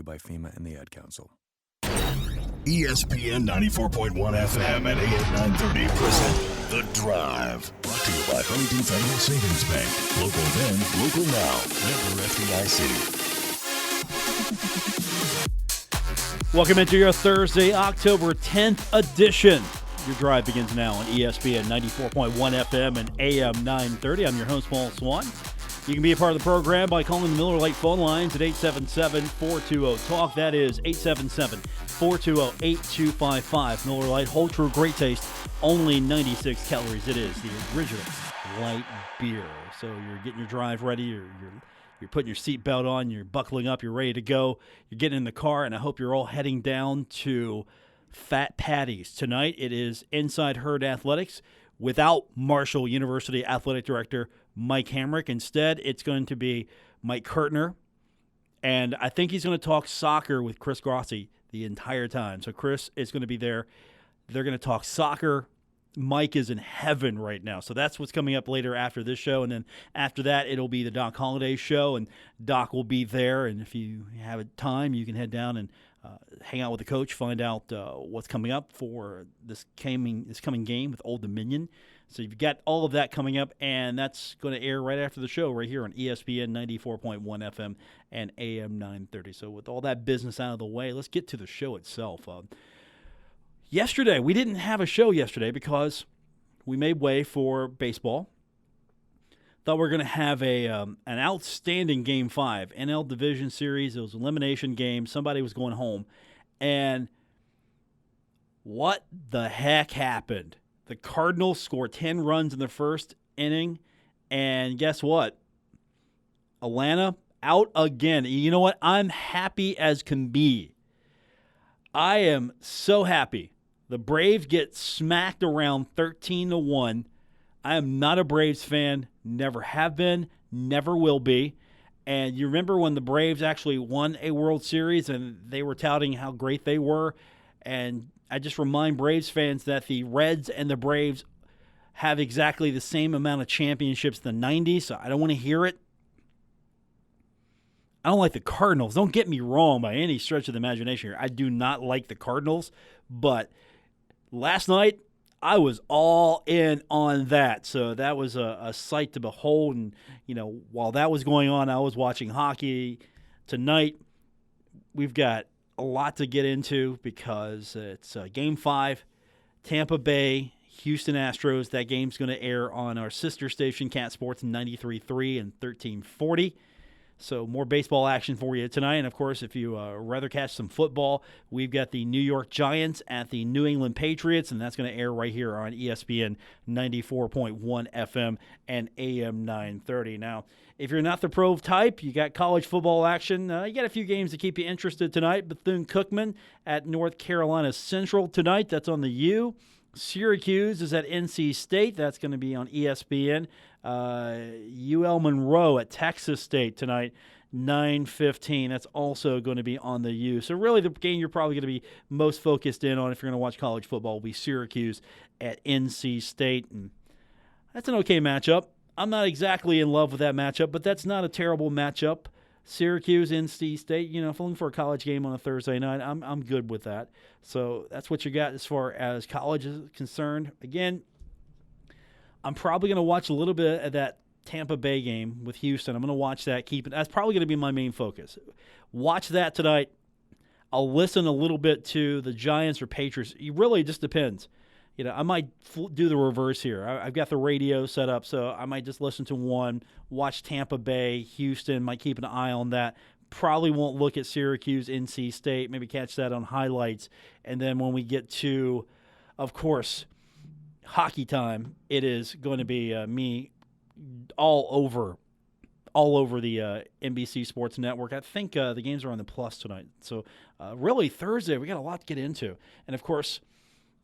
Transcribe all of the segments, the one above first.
by FEMA and the Ad Council. ESPN 94.1 FM and AM 930 present The Drive. Brought to you by Huntington Federal Savings Bank. Local then, local now. Member FDIC. Welcome into your Thursday, October 10th edition. Your drive begins now on ESPN 94.1 FM and AM 930. I'm your host, Paul Swann. You can be a part of the program by calling the Miller Lite phone lines at 877-420-TALK. That is 877-420-8255. Miller Lite, hold true, great taste, only 96 calories. It is the original light beer. So you're getting your drive ready, you're putting your seatbelt on, you're buckling up, you're ready to go, you're getting in the car, and I hope you're all heading down to Fat Patty's. Tonight it is Inside Herd Athletics without Marshall University Athletic Director Mike Hamrick. Instead, it's going to be Mike Kurtner, and I think he's going to talk soccer with Chris Grossi the entire time. So Chris is going to be there. They're going to talk soccer. Mike is in heaven right now. So that's what's coming up later after this show. And then after that, it'll be the Doc Holliday show, and Doc will be there. And if you have time, you can head down and hang out with the coach, find out what's coming up for this coming game with Old Dominion. So you've got all of that coming up, and that's going to air right after the show right here on ESPN 94.1 FM and AM 930. So with all that business out of the way, let's get to the show itself. Yesterday, we didn't have a show yesterday because we made way for baseball. Thought we were going to have an outstanding Game 5, NL Division Series. It was an elimination game. Somebody was going home. And what the heck happened? The Cardinals scored 10 runs in the first inning, and guess what? Atlanta out again. You know what? I'm happy as can be. I am so happy. The Braves get smacked around 13-1. I am not a Braves fan, never have been, never will be. And you remember when the Braves actually won a World Series and they were touting how great they were? And I just remind Braves fans that the Reds and the Braves have exactly the same amount of championships in the 90s, so I don't want to hear it. I don't like the Cardinals. Don't get me wrong by any stretch of the imagination here. I do not like the Cardinals, but last night I was all in on that. So that was a sight to behold. And, you know, while that was going on, I was watching hockey. Tonight, we've got a lot to get into because it's Game 5, Tampa Bay, Houston Astros. That game's going to air on our sister station, Cat Sports 93.3 and 1340. So more baseball action for you tonight. And, of course, if you rather catch some football, we've got the New York Giants at the New England Patriots, and that's going to air right here on ESPN 94.1 FM and AM 930. Now, if you're not the pro type, you got college football action. You got a few games to keep you interested tonight. Bethune-Cookman at North Carolina Central tonight. That's on the U. Syracuse is at NC State. That's going to be on ESPN. UL Monroe at Texas State tonight, 9:15. That's also going to be on the U. So really the game you're probably going to be most focused in on if you're going to watch college football will be Syracuse at NC State. And that's an okay matchup. I'm not exactly in love with that matchup, but that's not a terrible matchup. Syracuse, NC State, you know, if I'm looking for a college game on a Thursday night, I'm good with that. So that's what you got as far as college is concerned. Again, I'm probably going to watch a little bit of that Tampa Bay game with Houston. I'm going to watch that. That's probably going to be my main focus. Watch that tonight. I'll listen a little bit to the Giants or Patriots. It really just depends. You know, I might do the reverse here. I've got the radio set up, so I might just listen to one, watch Tampa Bay, Houston, might keep an eye on that. Probably won't look at Syracuse, NC State, maybe catch that on highlights. And then when we get to, of course, hockey time, it is going to be me all over the NBC Sports Network. I think the games are on the Plus tonight. So really Thursday, we got a lot to get into. And, of course,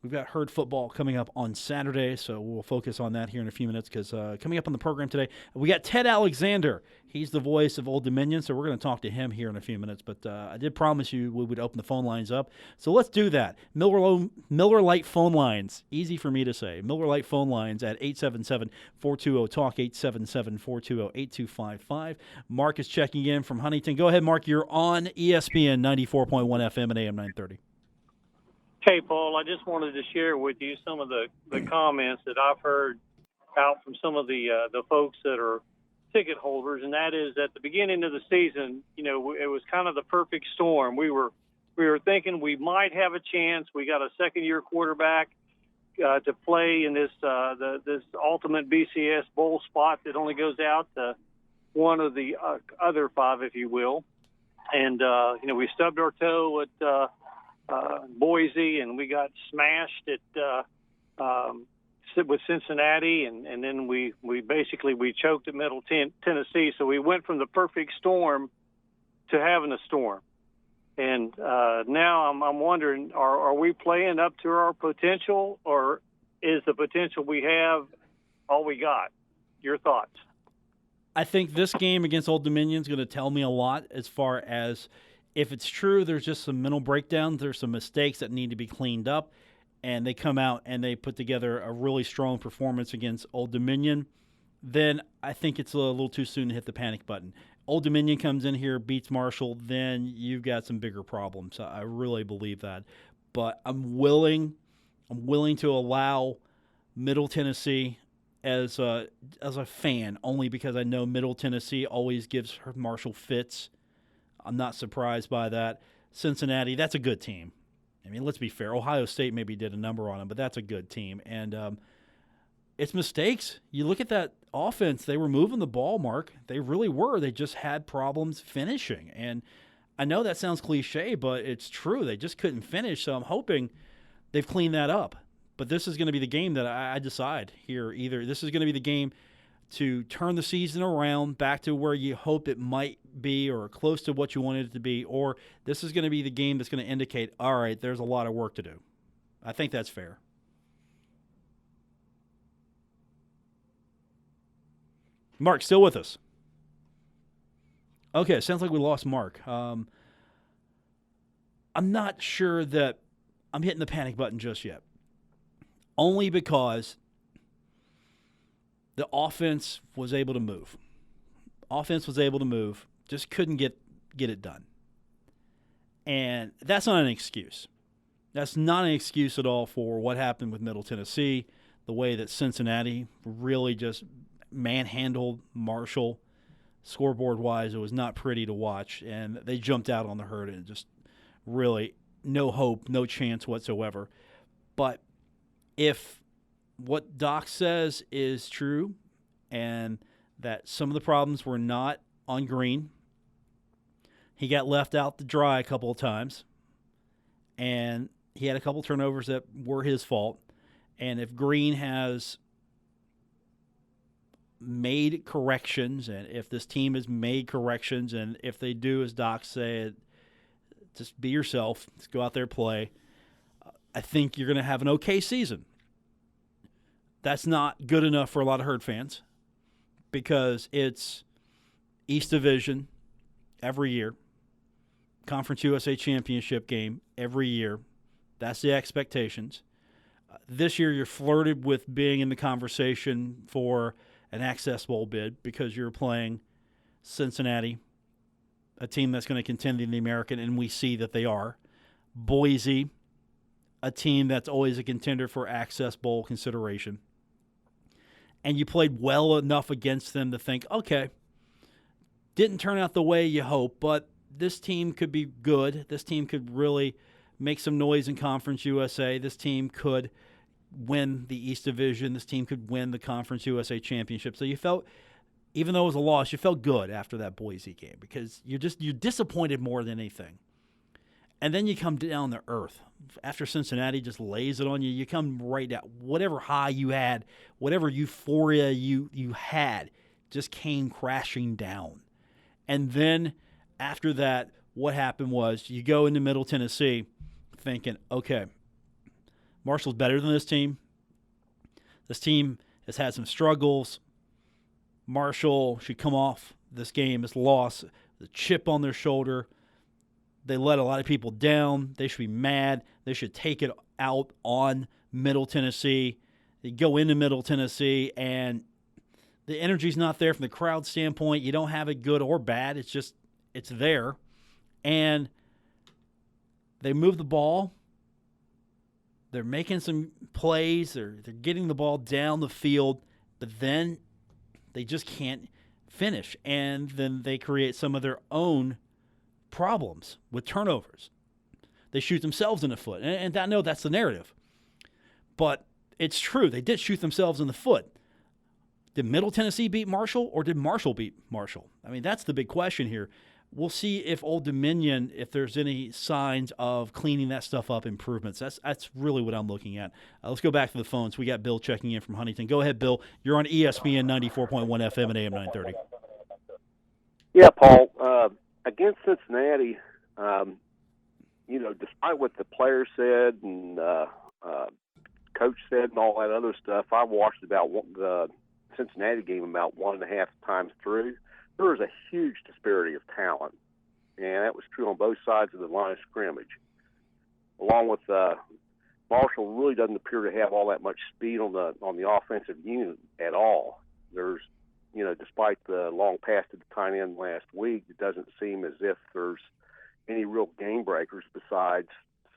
We've got Herd football coming up on Saturday, so we'll focus on that here in a few minutes because coming up on the program today, we got Ted Alexander. He's the voice of Old Dominion, so we're going to talk to him here in a few minutes. But I did promise you we would open the phone lines up, so let's do that. Miller Lite phone lines, easy for me to say. Miller Lite phone lines at 877-420-TALK, 877-420-8255. Mark is checking in from Huntington. Go ahead, Mark. You're on ESPN 94.1 FM and AM 930. Hey, Paul, I just wanted to share with you some of the comments that I've heard out from some of the folks that are ticket holders, and that is at the beginning of the season, it was kind of the perfect storm. We were thinking we might have a chance. We got a second-year quarterback to play in this ultimate BCS bowl spot that only goes out to one of the other five, if you will. And, we stubbed our toe at Boise, and we got smashed at with Cincinnati, and then we choked at Middle Tennessee. So we went from the perfect storm to having a storm. And now I'm wondering, are we playing up to our potential, or is the potential we have all we got? Your thoughts? I think this game against Old Dominion is going to tell me a lot as far as if it's true there's just some mental breakdowns, there's some mistakes that need to be cleaned up, and they come out and they put together a really strong performance against Old Dominion, then I think it's a little too soon to hit the panic button. Old Dominion comes in here, beats Marshall, then you've got some bigger problems. I really believe that. But I'm willing to allow Middle Tennessee as a fan, only because I know Middle Tennessee always gives Marshall fits. I'm not surprised by that. Cincinnati, that's a good team. I mean, let's be fair. Ohio State maybe did a number on them, but that's a good team. And it's mistakes. You look at that offense, they were moving the ball, Mark. They really were. They just had problems finishing. And I know that sounds cliche, but it's true. They just couldn't finish, so I'm hoping they've cleaned that up. But this is going to be the game that I decide here. Either this is going to be the game to turn the season around back to where you hope it might be or close to what you wanted it to be, or this is going to be the game that's going to indicate, all right, there's a lot of work to do. I think that's fair. Mark, still with us? Okay, sounds like we lost Mark. I'm not sure that I'm hitting the panic button just yet, only because the offense was able to move. Just couldn't get it done. And that's not an excuse. That's not an excuse at all for what happened with Middle Tennessee, the way that Cincinnati really just manhandled Marshall scoreboard-wise. It was not pretty to watch, and they jumped out on the Herd and just really no hope, no chance whatsoever. But if what Doc says is true and that some of the problems were not on Green, he got left out to dry a couple of times, and he had a couple turnovers that were his fault. And if Green has made corrections, and if this team has made corrections, and if they do, as Doc said, just be yourself, just go out there, play, I think you're going to have an okay season. That's not good enough for a lot of Herd fans because it's East Division every year, Conference USA Championship game every year. That's the expectations. This year you're flirted with being in the conversation for an Access Bowl bid because you're playing Cincinnati, a team that's going to contend in the American, and we see that they are. Boise, a team that's always a contender for Access Bowl consideration. And you played well enough against them to think, okay, didn't turn out the way you hope, but this team could be good. This team could really make some noise in Conference USA. This team could win the East Division. This team could win the Conference USA Championship. So you felt, even though it was a loss, you felt good after that Boise game because you're disappointed more than anything. And then you come down to earth. After Cincinnati just lays it on you, you come right down. Whatever high you had, whatever euphoria you had just came crashing down. And then after that, what happened was you go into Middle Tennessee thinking, okay, Marshall's better than this team. This team has had some struggles. Marshall should come off this game, this loss, the chip on their shoulder. They let a lot of people down. They should be mad. They should take it out on Middle Tennessee. They go into Middle Tennessee, and the energy's not there from the crowd standpoint. You don't have it good or bad. It's there. And they move the ball. They're making some plays. They're getting the ball down the field, but then they just can't finish. And then they create some of their own problems with turnovers. They shoot themselves in the foot. And I know that's the narrative. But it's true. They did shoot themselves in the foot. Did Middle Tennessee beat Marshall, or did Marshall beat Marshall? I mean, that's the big question here. We'll see if Old Dominion, if there's any signs of cleaning that stuff up, improvements. That's really what I'm looking at. Let's go back to the phones. We got Bill checking in from Huntington. Go ahead, Bill. You're on ESPN 94.1 FM and AM 930. Yeah, Paul. Against Cincinnati, despite what the players said and coach said and all that other stuff, I watched the Cincinnati game about 1.5 times through. There was a huge disparity of talent, and that was true on both sides of the line of scrimmage. Along with Marshall really doesn't appear to have all that much speed on the offensive unit at all. There's, despite the long pass to the tight end last week, it doesn't seem as if there's any real game breakers besides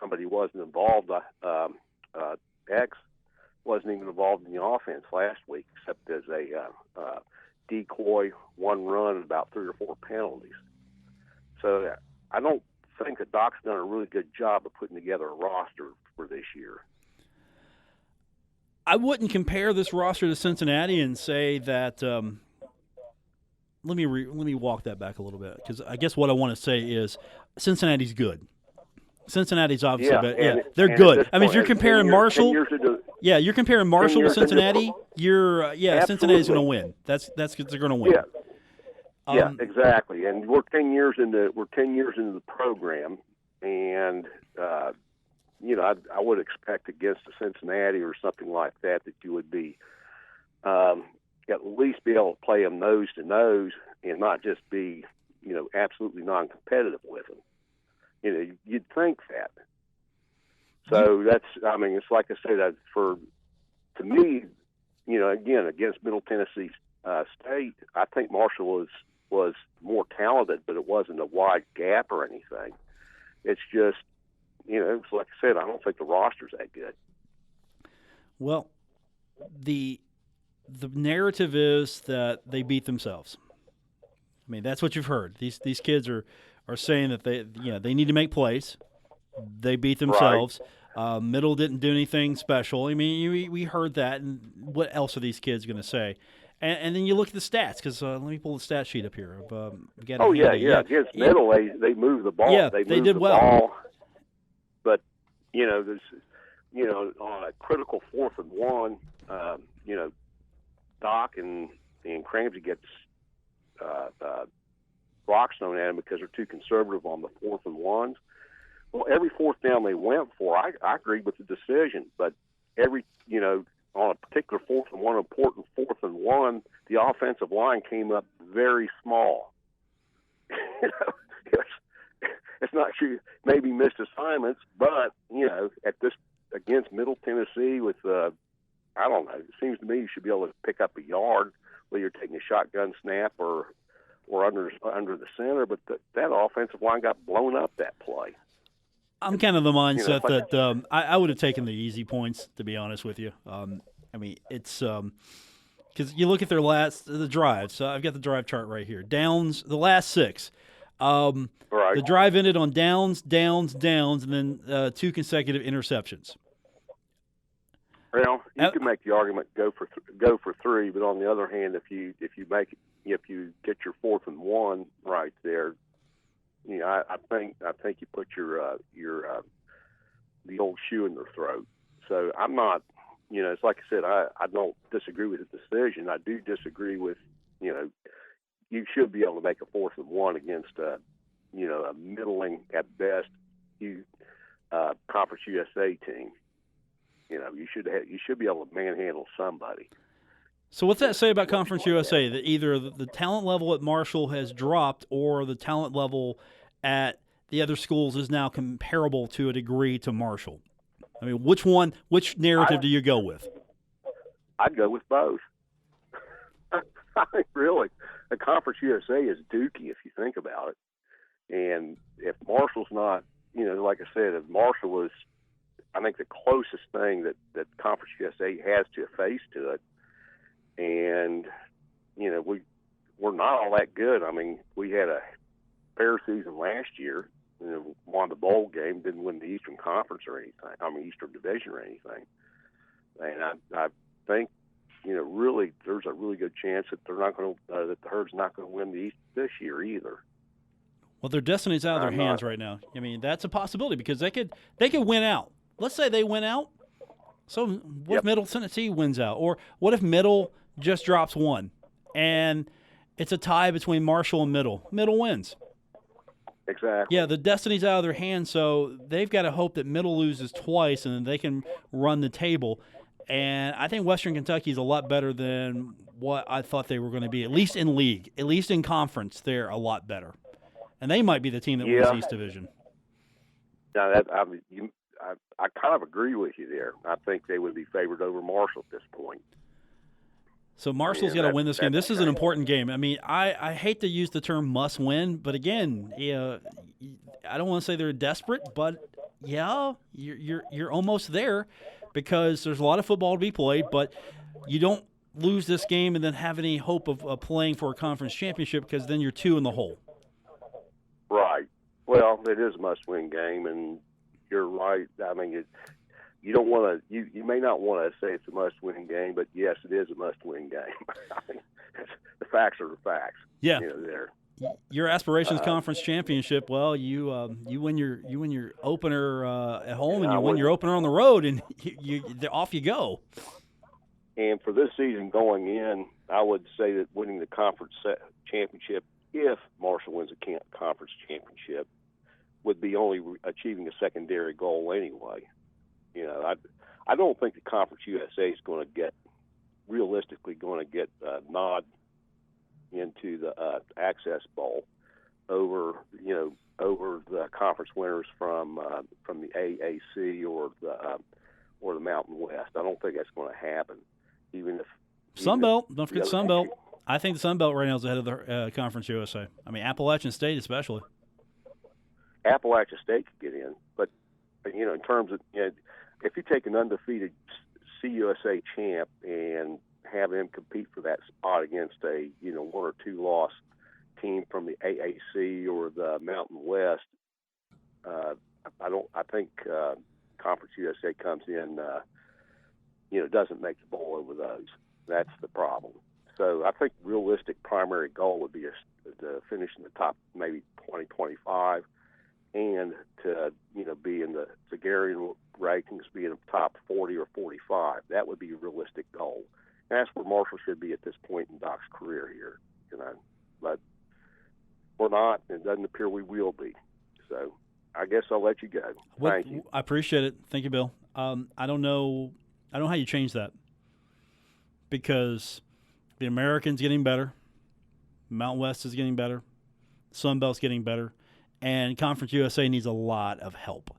somebody wasn't involved. X wasn't even involved in the offense last week, except as a decoy, one run, and about 3 or 4 penalties. So I don't think that Doc's done a really good job of putting together a roster for this year. I wouldn't compare this roster to Cincinnati and say that. Let me walk that back a little bit, because I guess what I want to say is Cincinnati's good. Cincinnati's obviously, they're good. I mean, if you're comparing Marshall, you're comparing Marshall to Cincinnati. Cincinnati's going to win. That's they're going to win. Yeah, exactly. And we're 10 years into the program, and I would expect against a Cincinnati or something like that you would be at least be able to play them nose to nose and not just be absolutely non-competitive with them. You'd think that. So it's like I said, to me, again, against Middle Tennessee State, I think Marshall was more talented, but it wasn't a wide gap or anything. It's just, it's like I said, I don't think the roster's that good. Well, the narrative is that they beat themselves. I mean, that's what you've heard. These kids are saying that they need to make plays. They beat themselves. Right. Middle didn't do anything special. I mean, we heard that, and what else are these kids going to say? And then you look at the stats, because let me pull the stat sheet up here. Against Middle, they moved the ball. Yeah, they did well. Ball. But there's on a critical 4th and 1, Doc and Cramsey gets rocks thrown at him because they're too conservative on the 4th and 1s. Well, every 4th down they went for, I agreed with the decision, but every on a particular 4th and 1, important 4th and 1, the offensive line came up very small. It's not sure, maybe missed assignments, but at this against Middle Tennessee with I don't know. It seems to me you should be able to pick up a yard whether you're taking a shotgun snap or under the center. But that offensive line got blown up that play. I'm kind of the mindset that I would have taken the easy points, to be honest with you. I mean, it's because you look at the drives. So I've got the drive chart right here. Downs, the last 6. Right. The drive ended on downs, and then 2 consecutive interceptions. Well, you can make the argument go for 3, but on the other hand, if you get your 4th and 1 right there, I think you put your the old shoe in their throat. So I'm not, it's like I said, I don't disagree with the decision. I do disagree with, you should be able to make a 4th and 1 against a middling at best Conference USA team. You should be able to manhandle somebody. So what's that say about Conference USA? That either the talent level at Marshall has dropped or the talent level at the other schools is now comparable to a degree to Marshall? I mean, which narrative do you go with? I'd go with both. I think really, the Conference USA is dookie if you think about it. And if Marshall's not, like I said, if Marshall was, I think, the closest thing that Conference USA has to a face to it. And, we're not all that good. I mean, we had a fair season last year, won the bowl game, didn't win the Eastern Conference or anything, Eastern Division or anything. And I think, really, there's a really good chance that that the Herd's not going to win the East this year either. Well, their destiny's out of their hands right now. I mean, that's a possibility because they could win out. Let's say they win out. So what if Middle Tennessee wins out? Or what if Middle just drops one and it's a tie between Marshall and Middle? Middle wins. Exactly. Yeah, the destiny's out of their hands, so they've got to hope that Middle loses twice and then they can run the table. And I think Western Kentucky is a lot better than what I thought they were going to be, at least in league. At least in conference, they're a lot better. And they might be the team that wins East Division. Now, I kind of agree with you there. I think they would be favored over Marshall at this point. So Marshall's got to win this game. This is an important game. I mean, I hate to use the term must win, but again, I don't want to say they're desperate, but yeah, you're almost there because there's a lot of football to be played, but you don't lose this game and then have any hope of playing for a conference championship because then you're two in the hole. Right. Well, it is a must-win game, and you're right. I mean, you don't want to. You may not want to say it's a must-win game, but yes, it is a must-win game. I mean, the facts are the facts. Yeah. There. Your aspirations conference championship. Well, you win your opener at home, and you win your opener on the road, and off you go. And for this season going in, I would say that winning the conference championship, if Marshall wins a conference championship, would be only achieving a secondary goal anyway. I don't think the Conference USA is realistically going to get a nod into the Access Bowl over the conference winners from the AAC or the Mountain West. I don't think that's going to happen. Sun Belt, don't forget Sun Belt. I think the Sun Belt right now is ahead of the Conference USA. I mean, Appalachian State especially. Appalachian State could get in, but in terms of if you take an undefeated CUSA champ and have him compete for that spot against a one or two loss team from the AAC or the Mountain West, I think Conference USA comes in, doesn't make the bowl over those. That's the problem. So I think realistic primary goal would be to finish in the top maybe 20, 25, and to be in the Zagarian rankings, be in the top 40 or 45. That would be a realistic goal. And that's where Marshall should be at this point in Doc's career here. But we're not, and it doesn't appear we will be. So I guess I'll let you go. Thank you. I appreciate it. Thank you, Bill. I don't know how you change that because the American's getting better, Mountain West is getting better, Sun Belt's getting better, and Conference USA needs a lot of help.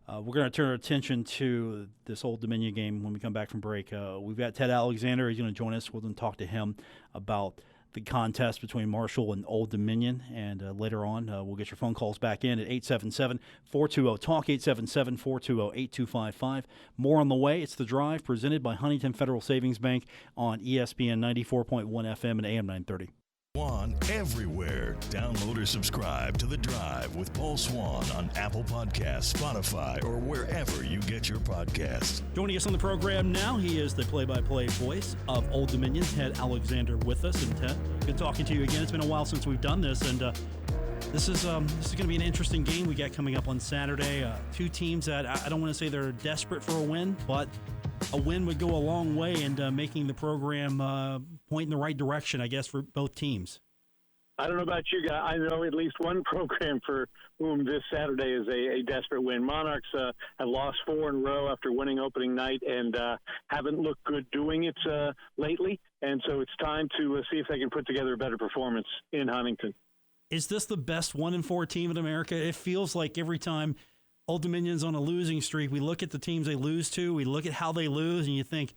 We're going to turn our attention to this Old Dominion game when we come back from break. We've got Ted Alexander. He's going to join us. We're going to talk to him about the contest between Marshall and Old Dominion. And later on, we'll get your phone calls back in at 877-420-TALK, 877-420-8255. More on the way. It's The Drive, presented by Huntington Federal Savings Bank on ESPN 94.1 FM and AM 930. Swann everywhere. Download or subscribe to The Drive with Paul Swann on Apple Podcasts, Spotify, or wherever you get your podcasts. Joining us on the program now, he is the play-by-play voice of Old Dominion, Ted Alexander, with us. And Ted, good talking to you again. It's been a while since we've done this, and this is going to be an interesting game we got coming up on Saturday. Two teams that I don't want to say they're desperate for a win, but a win would go a long way in making the program point in the right direction, I guess, for both teams. I don't know about you guys. I know at least one program for whom this Saturday is a desperate win. Monarchs have lost 4 in a row after winning opening night and haven't looked good doing it lately. And so it's time to see if they can put together a better performance in Huntington. Is this the best 1-4 team in America? It feels like every time Old Dominion's on a losing streak, we look at the teams they lose to, we look at how they lose, and you think,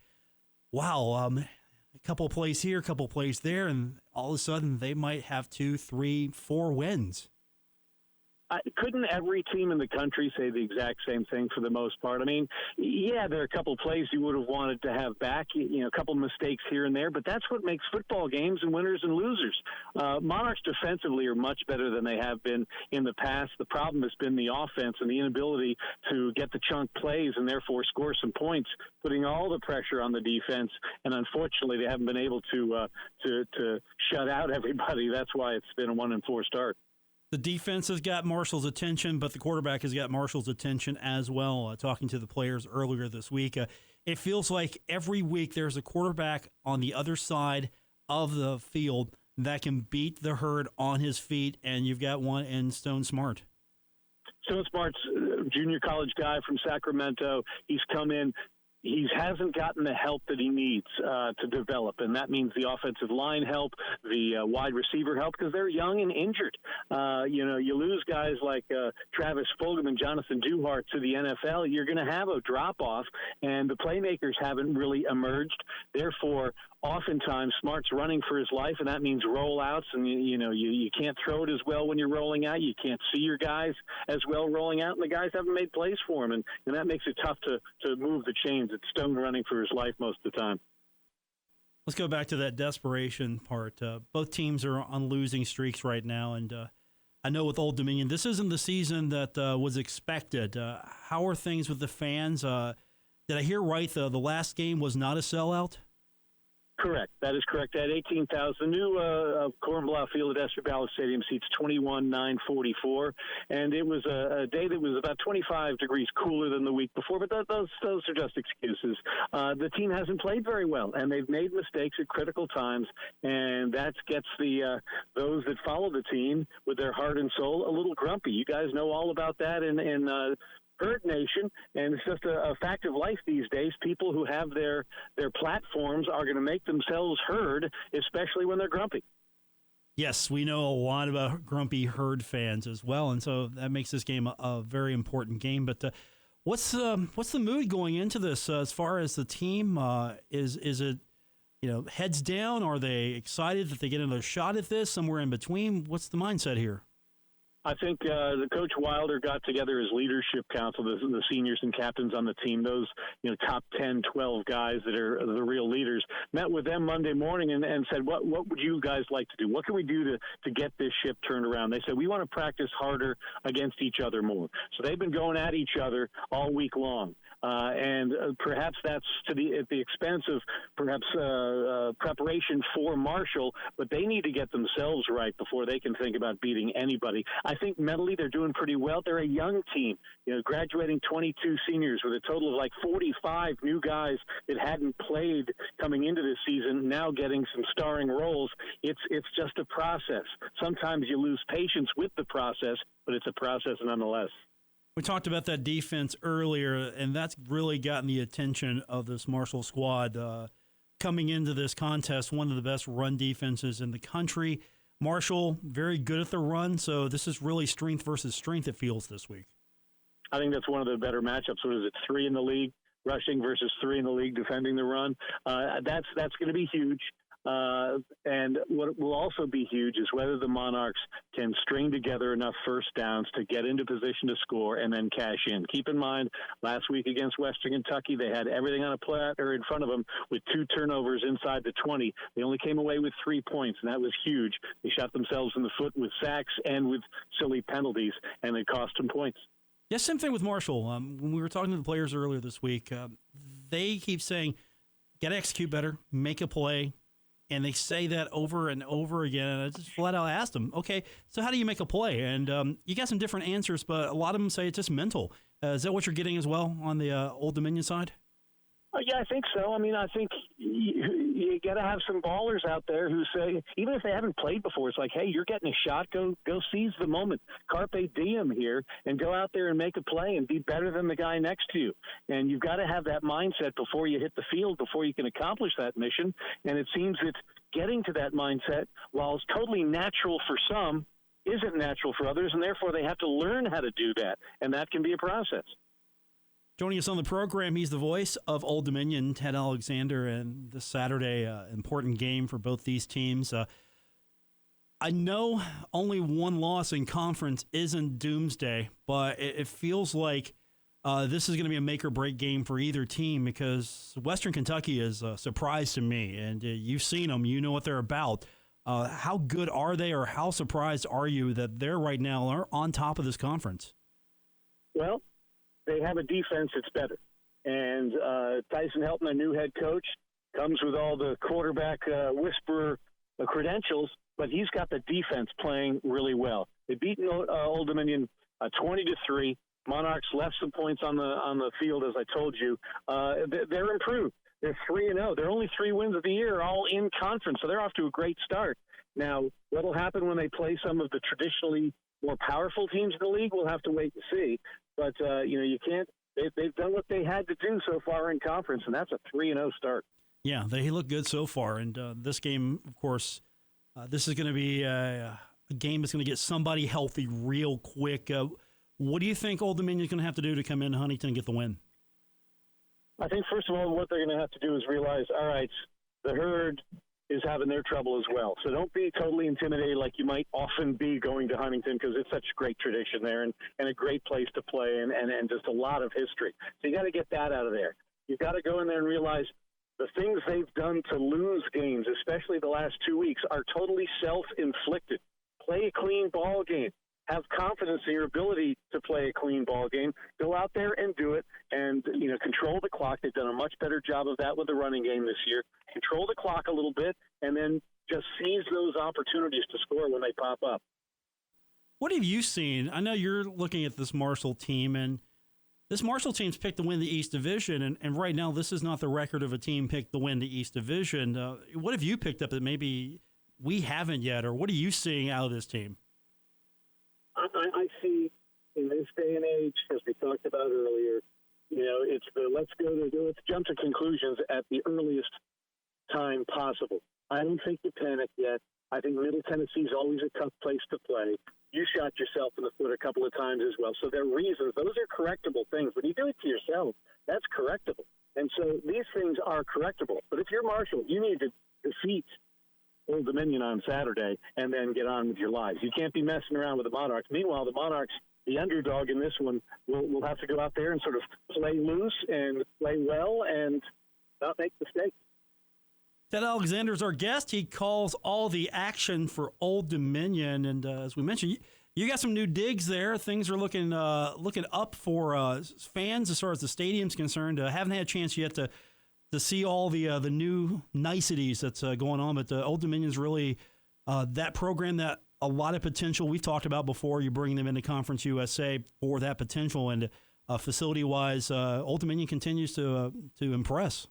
wow, a couple plays here, a couple plays there, and all of a sudden they might have 2, 3, 4 wins. Couldn't every team in the country say the exact same thing for the most part? I mean, yeah, there are a couple plays you would have wanted to have back, a couple mistakes here and there, but that's what makes football games and winners and losers. Monarchs defensively are much better than they have been in the past. The problem has been the offense and the inability to get the chunk plays and therefore score some points, putting all the pressure on the defense. And unfortunately, they haven't been able to shut out everybody. That's why it's been a 1-4 start. The defense has got Marshall's attention, but the quarterback has got Marshall's attention as well. Talking to the players earlier this week, it feels like every week there's a quarterback on the other side of the field that can beat the herd on his feet, and you've got one in Stone Smart. Stone Smart's a junior college guy from Sacramento. He's come in. He hasn't gotten the help that he needs to develop, and that means the offensive line help, the wide receiver help, because they're young and injured. You lose guys like Travis Fulgham and Jonathan Duhart to the NFL, you're going to have a drop-off, and the playmakers haven't really emerged. Therefore, oftentimes Smart's running for his life, and that means rollouts, and you can't throw it as well when you're rolling out. You can't see your guys as well rolling out, and the guys haven't made plays for him, and that makes it tough to move the chains. It's Stone running for his life most of the time. Let's go back to that desperation part. Both teams are on losing streaks right now, and I know with Old Dominion, this isn't the season that was expected. How are things with the fans? Did I hear right, the last game was not a sellout? Correct. That is correct. At 18,000, the new Cornblau Field at Esther Ballard Stadium seats 21,944, and it was a day that was about 25 degrees cooler than the week before, but those are just excuses. The team hasn't played very well, and they've made mistakes at critical times, and that gets those that follow the team with their heart and soul a little grumpy. You guys know all about that in Herd Nation, and it's just a fact of life these days. People who have their platforms are going to make themselves heard, especially when they're grumpy. Yes, we know a lot about grumpy Herd fans as well, and so that makes this game a very important game. But what's the mood going into this as far as the team? Is it heads down? Are they excited that they get another shot at this? Somewhere in between? What's the mindset here? I think the Coach Wilder got together his leadership council, the seniors and captains on the team, those top 10, 12 guys that are the real leaders, met with them Monday morning and said, what would you guys like to do? What can we do to get this ship turned around? They said, we want to practice harder against each other more. So they've been going at each other all week long. And perhaps that's at the expense of perhaps preparation for Marshall, but they need to get themselves right before they can think about beating anybody. I think mentally they're doing pretty well. They're a young team, graduating 22 seniors with a total of like 45 new guys that hadn't played coming into this season, now getting some starring roles. It's just a process. Sometimes you lose patience with the process, but it's a process nonetheless. We talked about that defense earlier, and that's really gotten the attention of this Marshall squad. Coming into this contest, one of the best run defenses in the country. Marshall, very good at the run, so this is really strength versus strength, it feels, this week. I think that's one of the better matchups. What is it, 3 in the league rushing versus 3 in the league defending the run? That's going to be huge. And what will also be huge is whether the Monarchs can string together enough first downs to get into position to score and then cash in. Keep in mind, last week against Western Kentucky, they had everything on a platter in front of them with 2 turnovers inside the 20. They only came away with 3 points, and that was huge. They shot themselves in the foot with sacks and with silly penalties, and it cost them points. Yeah, same thing with Marshall. When we were talking to the players earlier this week, they keep saying, got to execute better, make a play. And they say that over and over again. And I just flat out asked them, okay, so how do you make a play? And you got some different answers, but a lot of them say it's just mental. Is that what you're getting as well on the Old Dominion side? Yeah, I think so. I mean, I think you got to have some ballers out there who say, even if they haven't played before, it's like, hey, you're getting a shot. Go seize the moment. Carpe diem here, and go out there and make a play and be better than the guy next to you. And you've got to have that mindset before you hit the field, before you can accomplish that mission. And it seems that getting to that mindset, while it's totally natural for some, isn't natural for others, and therefore they have to learn how to do that. And that can be a process. Joining us on the program, he's the voice of Old Dominion, Ted Alexander, and this Saturday, important game for both these teams. I know only one loss in conference isn't doomsday, but it feels like this is going to be a make-or-break game for either team because Western Kentucky is a surprise to me, and you've seen them. You know what they're about. How good are they, or how surprised are you that they're right now are on top of this conference? Well, they have a defense that's better. And Tyson Helton, a new head coach, comes with all the quarterback whisperer credentials, but he's got the defense playing really well. They've beaten Old Dominion 20-3. Monarchs left some points on the field, as I told you. They're improved. They're 3-0. They're only 3 wins of the year, all in conference, so they're off to a great start. Now, what will happen when they play some of the traditionally more powerful teams in the league, we'll have to wait and see. But, you can't – they've done what they had to do so far in conference, and that's a 3-0 start. Yeah, they look good so far. And this game, of course, this is going to be a game that's going to get somebody healthy real quick. What do you think Old Dominion's going to have to do to come in Huntington and get the win? I think, first of all, what they're going to have to do is realize, all right, the Herd is having their trouble as well. So don't be totally intimidated like you might often be going to Huntington because it's such a great tradition there and a great place to play and just a lot of history. So you got to get that out of there. You've got to go in there and realize the things they've done to lose games, especially the last 2 weeks, are totally self-inflicted. Play a clean ball game. Have confidence in your ability to play a clean ball game. Go out there and do it and, control the clock. They've done a much better job of that with the running game this year. Control the clock a little bit and then just seize those opportunities to score when they pop up. What have you seen? I know you're looking at this Marshall team, and this Marshall team's picked to win the East Division, and right now this is not the record of a team picked to win the East Division. What have you picked up that maybe we haven't yet, or what are you seeing out of this team? I see in this day and age, as we talked about earlier, it's let's jump to conclusions at the earliest time possible. I don't think you panic yet. I think Middle Tennessee is always a tough place to play. You shot yourself in the foot a couple of times as well. So there are reasons. Those are correctable things. When you do it to yourself, that's correctable. And so these things are correctable. But if you're Marshall, you need to defeat Old Dominion on Saturday and then get on with your lives. You can't be messing around with the Monarchs. Meanwhile, the Monarchs, the underdog in this one, will have to go out there and sort of play loose and play well and not make mistakes. Ted Alexander's our guest. He calls all the action for Old Dominion. And as we mentioned, you got some new digs there. Things are looking up for fans as far as the stadium's concerned. Haven't had a chance yet to see all the new niceties that's going on. But Old Dominion's really that program that a lot of potential we've talked about before. You bring them into Conference USA for that potential. And facility-wise, Old Dominion continues to impress.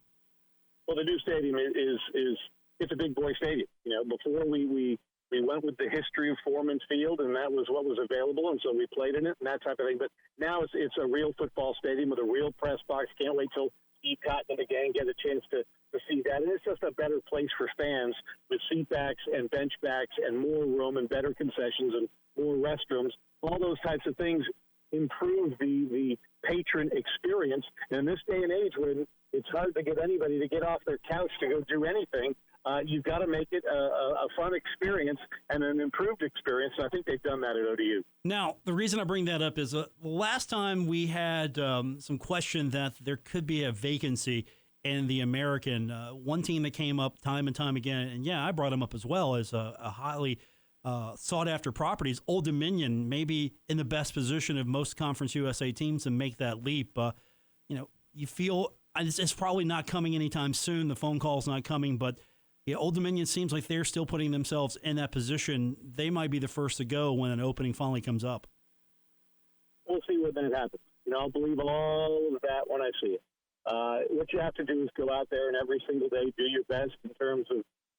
Well, the new stadium it's a big boy stadium. Before we went with the history of Foreman Field, and that was what was available, and so we played in it and that type of thing. But now it's a real football stadium with a real press box. Can't wait till Steve Cotton and the gang get a chance to see that. And it's just a better place for fans with seat backs and bench backs and more room and better concessions and more restrooms. All those types of things improve the patron experience. And in this day and age when it's hard to get anybody to get off their couch to go do anything, you've got to make it a fun experience and an improved experience. And I think they've done that at ODU. Now, the reason I bring that up is last time we had some question that there could be a vacancy in the American. One team that came up time and time again, and I brought them up as well as a highly sought-after properties. Old Dominion maybe in the best position of most Conference USA teams to make that leap. You feel it's probably not coming anytime soon. The phone call's not coming, but Old Dominion seems like they're still putting themselves in that position. They might be the first to go when an opening finally comes up. We'll see when that happens. I'll believe all of that when I see it. What you have to do is go out there and every single day do your best in terms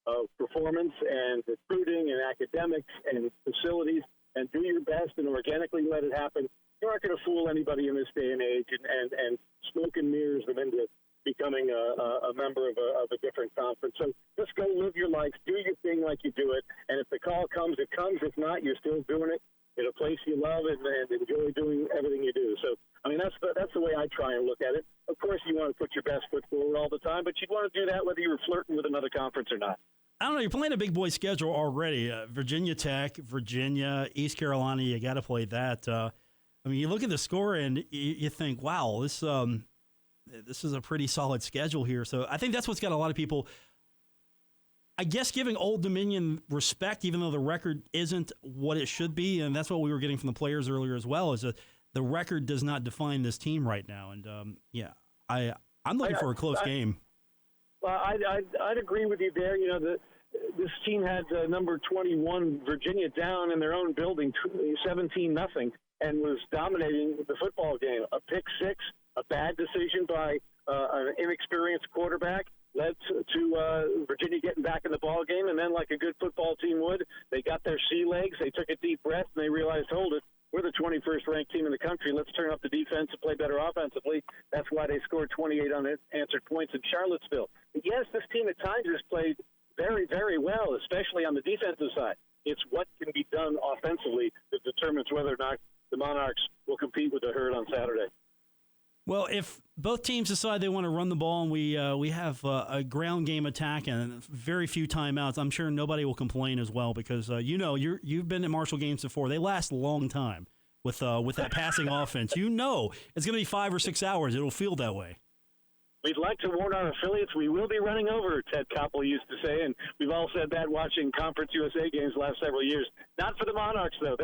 of performance and recruiting and academics and facilities, and do your best and organically let it happen. You aren't going to fool anybody in this day and age and smoke and mirrors them into becoming a member of a different conference. So just go live your life, do your thing like you do it, and if the call comes, it comes. If not, you're still doing it in a place you love and enjoy doing everything you do. So, I mean, that's the way I try and look at it. Of course, you want to put your best foot forward all the time, but you'd want to do that whether you were flirting with another conference or not. I don't know. You're playing a big boy schedule already. Virginia Tech, Virginia, East Carolina, you got to play that. I mean, you look at the score and you think, wow, this is a pretty solid schedule here. So I think that's what's got a lot of people, I guess, giving Old Dominion respect, even though the record isn't what it should be. And that's what we were getting from the players earlier as well, is that the record does not define this team right now. And, I'm looking for a close game. Well, I'd agree with you there. You know, this team had number 21 Virginia down in their own building, 17-0, and was dominating the football game. A pick six, a bad decision by an inexperienced quarterback led to Virginia getting back in the ball game, and then, like a good football team would, they got their sea legs, they took a deep breath, and they realized, hold it, we're the 21st ranked team in the country. Let's turn up the defense and play better offensively. That's why they scored 28 unanswered points in Charlottesville. But yes, this team at times has played very, very well, especially on the defensive side. It's what can be done offensively that determines whether or not the Monarchs will compete with the Herd on Saturday. Well, if both teams decide they want to run the ball and we have a ground game attack and very few timeouts, I'm sure nobody will complain as well because, you've been at Marshall games before. They last a long time with that passing offense. You know it's going to be 5 or 6 hours. It'll feel that way. We'd like to warn our affiliates we will be running over, Ted Koppel used to say, and we've all said that watching Conference USA games the last several years. Not for the Monarchs, though.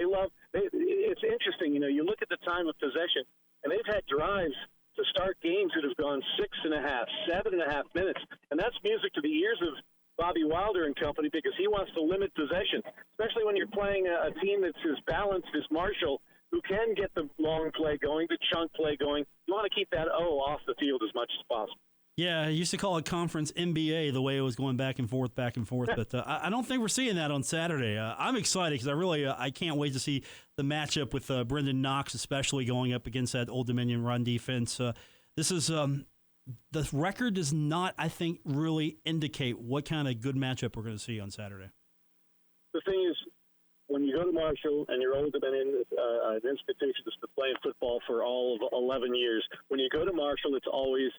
It's interesting. You know, you look at the time of possession, and they've had drives to start games that have gone 6.5, 7.5 minutes. And that's music to the ears of Bobby Wilder and company because he wants to limit possession, especially when you're playing a team that's as balanced as Marshall, who can get the long play going, the chunk play going. You want to keep that off the field as much as possible. Yeah, I used to call it Conference NBA the way it was going back and forth. But I don't think we're seeing that on Saturday. I'm excited because I can't wait to see the matchup with Brendan Knox, especially going up against that Old Dominion run defense. This is the record does not, I think, really indicate what kind of good matchup we're going to see on Saturday. The thing is, when you go to Marshall and you're Old Dominion, an institution that's been playing football for all of 11 years, when you go to Marshall, it's always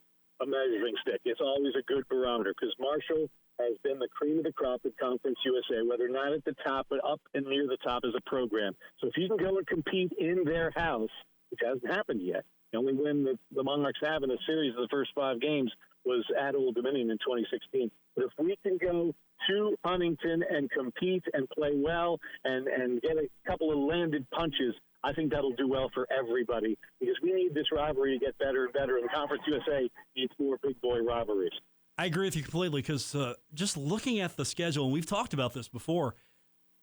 a measuring stick. It's always a good barometer because Marshall has been the cream of the crop at Conference USA, whether not at the top, but up and near the top as a program. So if you can go and compete in their house, which hasn't happened yet, the only win the Monarchs have in a series of the first 5 games was at Old Dominion in 2016. But if we can go to Huntington and compete and play well and get a couple of landed punches, I think that'll do well for everybody because we need this rivalry to get better and better, and Conference USA needs more big boy rivalries. I agree with you completely because just looking at the schedule, and we've talked about this before,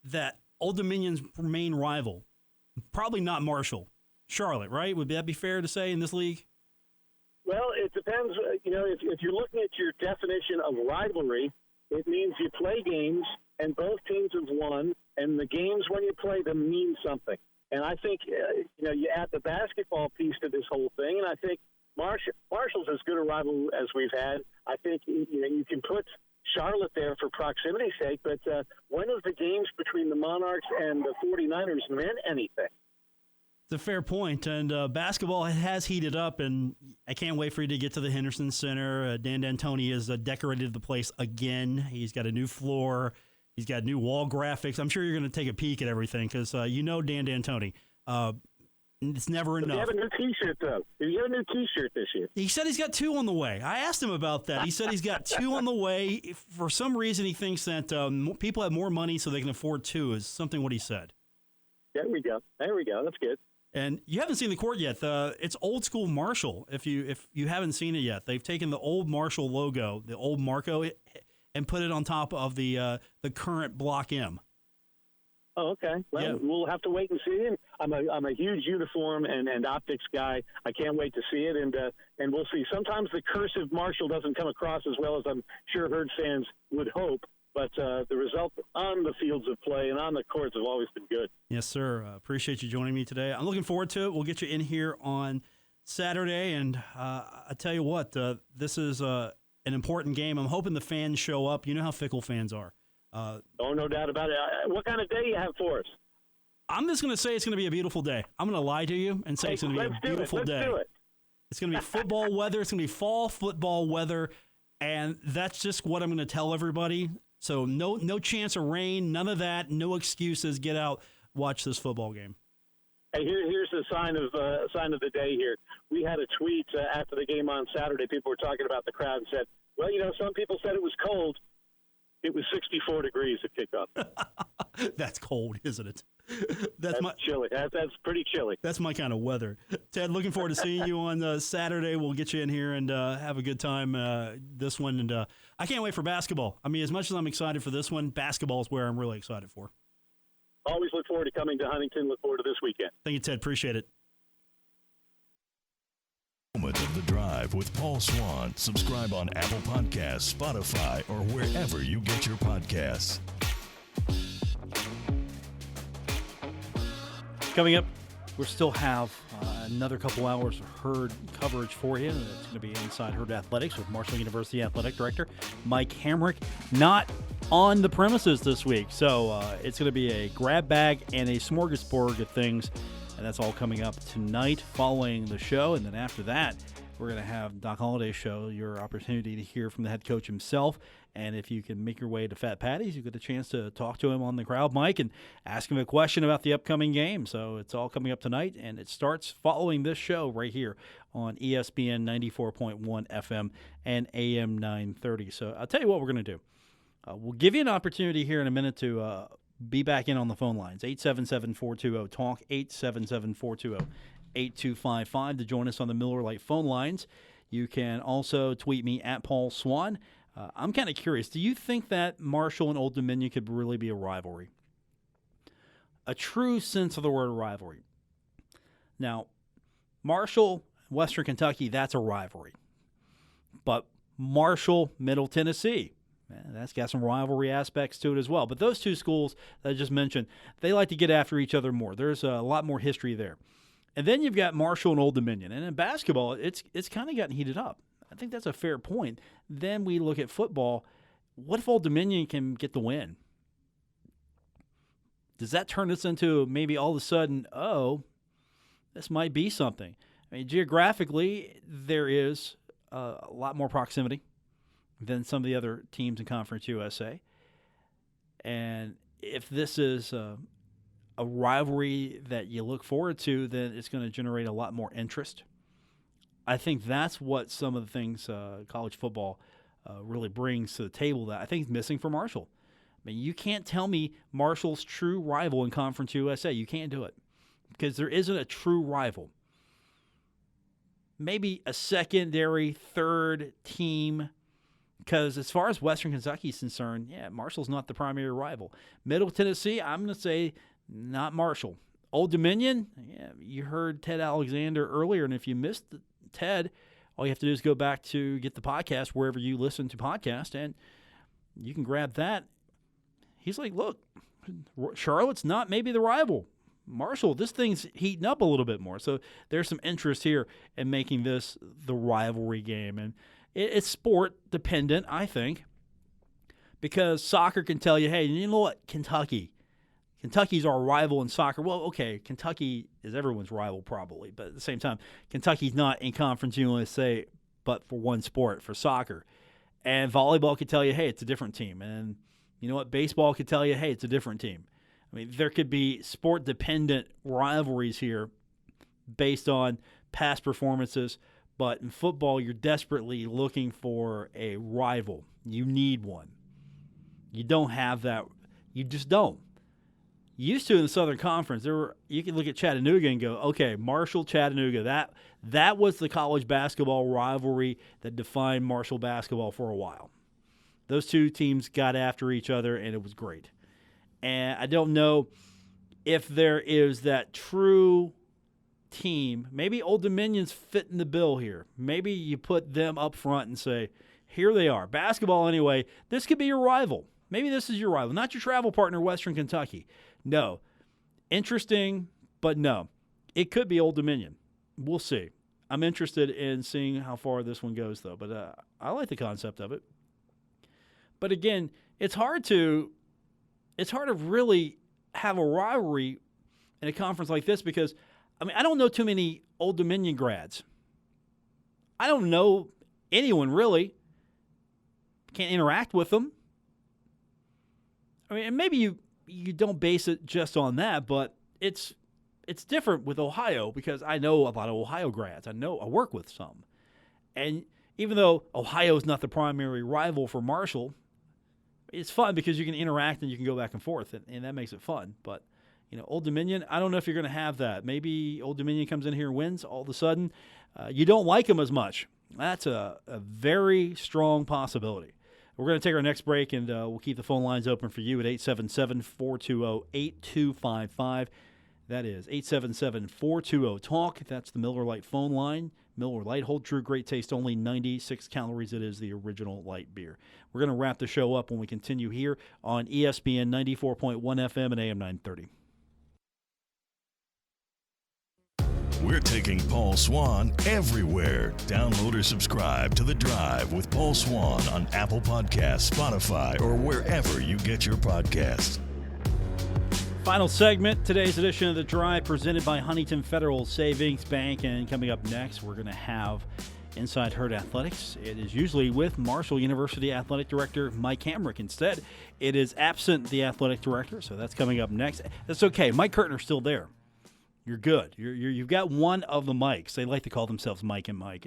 that Old Dominion's main rival, probably not Marshall, Charlotte, right? Would that be fair to say in this league? Well, it depends. If you're looking at your definition of rivalry, it means you play games and both teams have won, and the games when you play them mean something. And I think, you add the basketball piece to this whole thing, and I think Marshall's as good a rival as we've had. I think, you can put Charlotte there for proximity's sake, but when have the games between the Monarchs and the 49ers meant anything? It's a fair point, and basketball has heated up, and I can't wait for you to get to the Henderson Center. Dan D'Antoni has decorated the place again. He's got a new floor. He's got new wall graphics. I'm sure you're going to take a peek at everything because Dan D'Antoni. It's never enough. Did you have a new T-shirt, though? Did you have a new T-shirt this year? He said he's got 2 on the way. I asked him about that. He said he's got 2 on the way. For some reason, he thinks that people have more money so they can afford 2 is something what he said. There we go. That's good. And you haven't seen the court yet. It's old school Marshall. If you haven't seen it yet, they've taken the old Marshall logo, the old Marco, and put it on top of the current Block M. Oh, okay. Well, Yeah. we'll have to wait and see. And I'm a huge uniform and optics guy. I can't wait to see it, and we'll see. Sometimes the cursive Marshall doesn't come across as well as I'm sure Herd fans would hope, but the results on the fields of play and on the courts have always been good. Yes, sir. Appreciate you joining me today. I'm looking forward to it. We'll get you in here on Saturday, and I tell you what, this is an important game. I'm hoping the fans show up. You know how fickle fans are. No doubt about it. What kind of day you have for us? I'm just going to say it's going to be a beautiful day. I'm going to lie to you and say it's going to be a beautiful day. Let's do it. It's going to be football weather. It's going to be fall football weather, and that's just what I'm going to tell everybody. So no chance of rain, none of that, no excuses. Get out, watch this football game. Hey, here's the sign of the day here. We had a tweet after the game on Saturday. People were talking about the crowd and said, well, some people said it was cold. It was 64 degrees at kickoff. That's cold, isn't it? That's chilly. That's pretty chilly. That's my kind of weather. Ted, looking forward to seeing you on Saturday. We'll get you in here and have a good time this one. And I can't wait for basketball. I mean, as much as I'm excited for this one, basketball is where I'm really excited for. Always look forward to coming to Huntington. Look forward to this weekend. Thank you, Ted. Appreciate it. Moment of the Drive with Paul Swann. Subscribe on Apple Podcasts, Spotify, or wherever you get your podcasts. Coming up, we still have another couple hours of Herd coverage for you. It's going to be Inside Herd Athletics with Marshall University Athletic Director Mike Hamrick. Not on the premises this week, so it's going to be a grab bag and a smorgasbord of things. And that's all coming up tonight following the show. And then after that, we're going to have Doc Holliday's show, your opportunity to hear from the head coach himself. And if you can make your way to Fat Patty's, you get a chance to talk to him on the crowd mic and ask him a question about the upcoming game. So it's all coming up tonight, and it starts following this show right here on ESPN 94.1 FM and AM 930. So I'll tell you what we're going to do. We'll give you an opportunity here in a minute to be back in on the phone lines, 877-420-TALK, 877-420-8255 to join us on the Miller Lite phone lines. You can also tweet me at Paul Swann. I'm kind of curious. Do you think that Marshall and Old Dominion could really be a rivalry? A true sense of the word rivalry. Now, Marshall, Western Kentucky, that's a rivalry. But Marshall, Middle Tennessee, that's got some rivalry aspects to it as well. But those two schools that I just mentioned, they like to get after each other more. There's a lot more history there. And then you've got Marshall and Old Dominion. And in basketball, it's kind of gotten heated up. I think that's a fair point. Then we look at football. What if Old Dominion can get the win? Does that turn this into maybe all of a sudden, this might be something? I mean, geographically, there is a lot more proximity than some of the other teams in Conference USA. And if this is a rivalry that you look forward to, then it's going to generate a lot more interest. I think that's what some of the things college football really brings to the table that I think is missing for Marshall. I mean, you can't tell me Marshall's true rival in Conference USA. You can't do it because there isn't a true rival. Maybe a secondary, third team, because as far as Western Kentucky is concerned, Marshall's not the primary rival. Middle Tennessee, I'm going to say not Marshall. Old Dominion, you heard Ted Alexander earlier, and if you missed Ted, all you have to do is go back to get the podcast wherever you listen to podcasts, and you can grab that. He's like, look, Charlotte's not maybe the rival. Marshall, this thing's heating up a little bit more. So there's some interest here in making this the rivalry game. And it's sport dependent, I think, because soccer can tell you, hey, you know what, Kentucky's our rival in soccer. Well, okay, Kentucky is everyone's rival probably, but at the same time, Kentucky's not in Conference USA but for one sport, for soccer. And volleyball could tell you, hey, it's a different team. And you know what, baseball could tell you, hey, it's a different team. I mean, there could be sport-dependent rivalries here based on past performances, but in football, you're desperately looking for a rival. You need one. You don't have that. You just don't. You used to in the Southern Conference, you could look at Chattanooga and go, okay, Marshall, Chattanooga, that was the college basketball rivalry that defined Marshall basketball for a while. Those two teams got after each other, and it was great. And I don't know if there is that true team. Maybe Old Dominion's fitting the bill here. Maybe you put them up front and say, here they are. Basketball anyway, this could be your rival. Maybe this is your rival, not your travel partner, Western Kentucky. No. Interesting, but no. It could be Old Dominion. We'll see. I'm interested in seeing how far this one goes, though. But I like the concept of it. But again, it's hard to really have a rivalry in a conference like this because, I don't know too many Old Dominion grads. I don't know anyone really. Can't interact with them. And maybe you don't base it just on that, but it's different with Ohio because I know a lot of Ohio grads. I work with some. And even though Ohio is not the primary rival for Marshall, it's fun because you can interact and you can go back and forth, and that makes it fun. But, Old Dominion, I don't know if you're going to have that. Maybe Old Dominion comes in here and wins all of a sudden. You don't like them as much. That's a very strong possibility. We're going to take our next break, and we'll keep the phone lines open for you at 877-420-8255. That is 877-420-TALK. That's the Miller Lite phone line. Miller Lite, hold true, great taste, only 96 calories. It is the original light beer. We're going to wrap the show up when we continue here on ESPN 94.1 FM and AM 930. We're taking Paul Swann everywhere. Download or subscribe to The Drive with Paul Swann on Apple Podcasts, Spotify, or wherever you get your podcasts. Final segment, today's edition of The Drive, presented by Huntington Federal Savings Bank. And coming up next, we're going to have Inside Herd Athletics. It is usually with Marshall University Athletic Director Mike Hamrick. Instead, it is absent the athletic director, so that's coming up next. That's okay. Mike Kurtner's still there. You're good. You've got one of the Mikes. They like to call themselves Mike and Mike.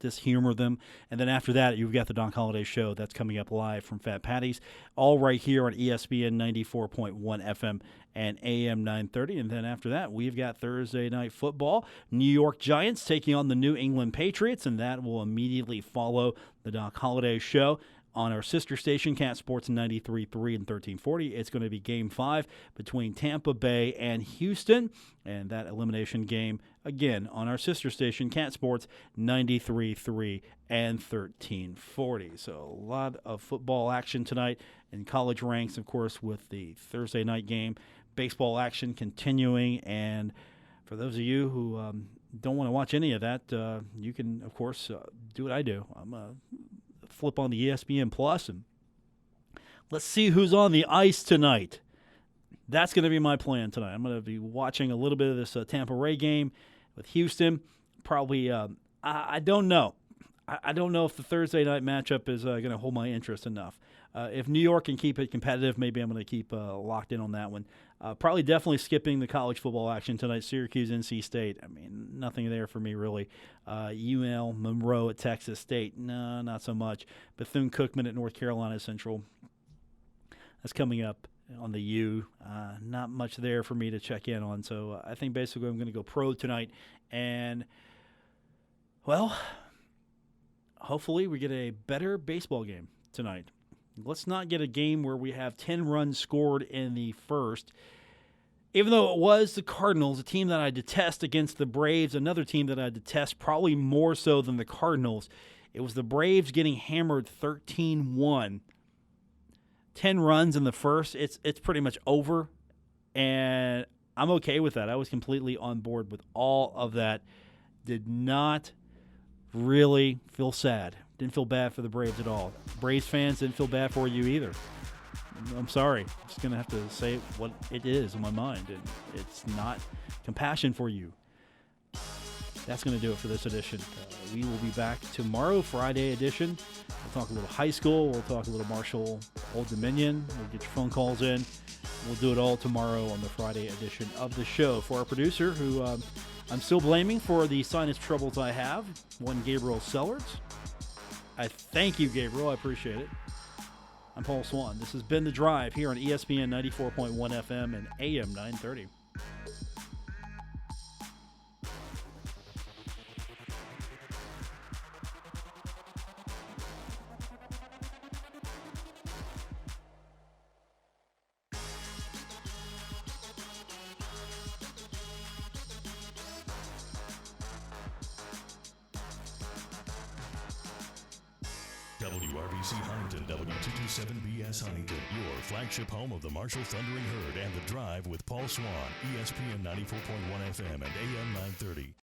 Just humor them. And then after that, you've got the Doc Holliday Show. That's coming up live from Fat Patty's, all right here on ESPN 94.1 FM and AM 930. And then after that, we've got Thursday Night Football. New York Giants taking on the New England Patriots, and that will immediately follow the Doc Holliday Show. On our sister station, Cat Sports 93.3 and 1340, it's going to be Game 5 between Tampa Bay and Houston. And that elimination game, again, on our sister station, Cat Sports 93.3 and 1340. So a lot of football action tonight in college ranks, of course, with the Thursday night game. Baseball action continuing. And for those of you who don't want to watch any of that, you can, of course, do what I do. I'm flip on the ESPN Plus and let's see who's on the ice tonight. That's going to be my plan tonight. I'm going to be watching a little bit of this Tampa Ray game with Houston. Probably, I don't know. I don't know if the Thursday night matchup is going to hold my interest enough. If New York can keep it competitive, maybe I'm going to keep locked in on that one. Probably definitely skipping the college football action tonight. Syracuse, NC State. Nothing there for me really. UL, Monroe at Texas State. No, not so much. Bethune-Cookman at North Carolina Central. That's coming up on the U. Not much there for me to check in on. So I think basically I'm going to go pro tonight. And, well, hopefully we get a better baseball game tonight. Let's not get a game where we have 10 runs scored in the first. Even though it was the Cardinals, a team that I detest, against the Braves, another team that I detest probably more so than the Cardinals. It was the Braves getting hammered 13-1. 10 runs in the first. It's pretty much over, and I'm okay with that. I was completely on board with all of that. Did not really feel sad. Didn't feel bad for the Braves at all. Braves fans didn't feel bad for you either. I'm sorry. I'm just going to have to say what it is in my mind, and it's not compassion for you. That's going to do it for this edition. We will be back tomorrow, Friday edition. We'll talk a little high school. We'll talk a little Marshall, Old Dominion. We'll get your phone calls in. We'll do it all tomorrow on the Friday edition of the show. For our producer, who I'm still blaming for the sinus troubles I have, one Gabriel Sellards. I thank you, Gabriel. I appreciate it. I'm Paul Swann. This has been The Drive here on ESPN 94.1 FM and AM 930. WRBC Huntington, W227BS Huntington, your flagship home of the Marshall Thundering Herd and The Drive with Paul Swann, ESPN 94.1 FM and AM 930.